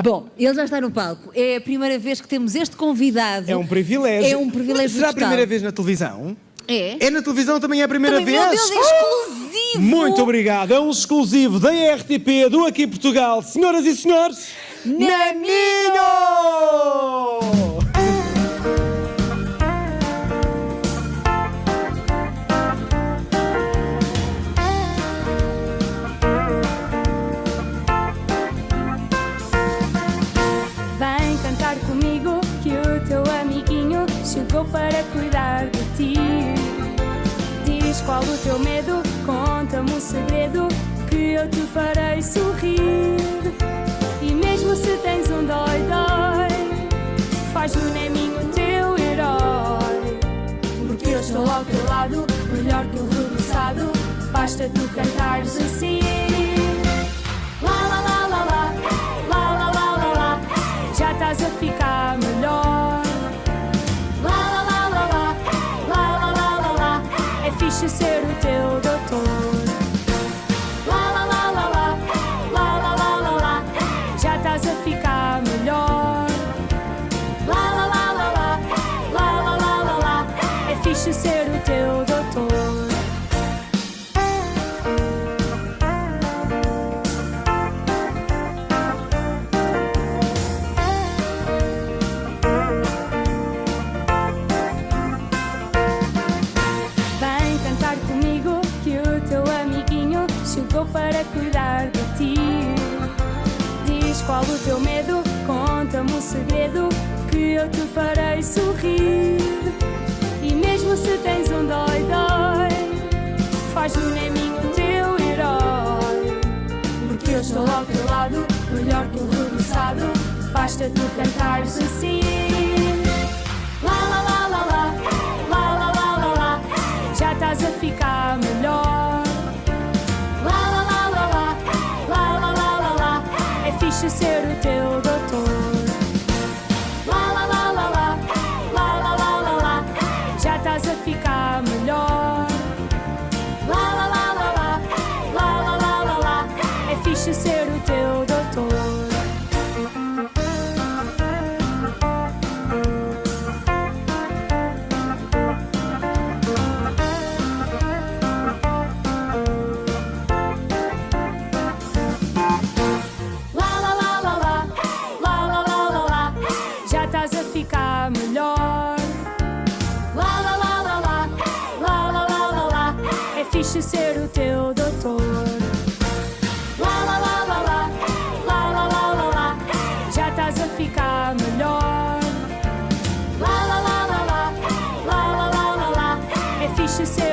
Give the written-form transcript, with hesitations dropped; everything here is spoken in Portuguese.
Bom, ele já está no palco. É a primeira vez que temos este convidado. É um privilégio. É um privilégio Será a total. primeira vez na televisão? É? É na televisão também é a primeira Também, vez? meu Deus, é exclusivo! Muito obrigado. É um exclusivo da RTP do Aqui Portugal. Senhoras e senhores, Naninho! Vem cantar comigo que o teu amiguinho chegou para cuidar de ti. Diz qual o teu medo, conta-me um segredo que eu te farei sorrir. E mesmo se tens um dói-dói, faz do Neminho o teu herói. Porque eu estou ao teu lado, melhor que o rebuçado, basta tu cantares assim. Lá, lá, lá, lá, lá, lá, lá, lá, lá, lá, já estás a ficar melhor. Lá, lá, lá, lá, lá, lá, lá, lá, lá, lá, é fixe ser o teu doutor. Lá, lá, lá, lá, lá, lá, lá, lá, lá, lá, já estás a ficar melhor. Lá, lá, lá, lá, lá, lá, lá, lá, lá, lá, é fixe ser o teu doutor. Vem cantar comigo que o teu amiguinho chegou para cuidar de ti. Diz qual o teu medo, conta-me um segredo que eu te farei sorrir. E mesmo se tens um dói-dói, faz do Neminho o teu herói. Porque eu estou ao teu lado, melhor que o rebuçado, basta tu cantares assim. Lá, lá, lá, lá, lá, lá, lá, lá, lá, lá, já estás a ficar melhor. Lá, lá, lá, lá, lá, lá, lá, lá, lá, lá, é fixe ser o teu doutor. Lá, lá, lá, lá, lá, lá, lá, lá, lá, lá, já estás a ficar melhor. Lá, lá, lá, lá, lá, lá, lá, lá, lá, lá, é fixe ser o teu doutor. Lá, lá, lá, lá, lá, lá, lá, lá, lá, lá, já estás a ficar melhor. Lá, lá, lá, lá, lá, lá, lá, lá, lá, lá, é fixe ser o teu doutor. Lá, lá, lá, lá, lá, lá, lá, lá, lá, lá, já estás a ficar melhor. Lá, lá, lá, lá, lá, lá, lá, lá, lá, lá, é fixe ser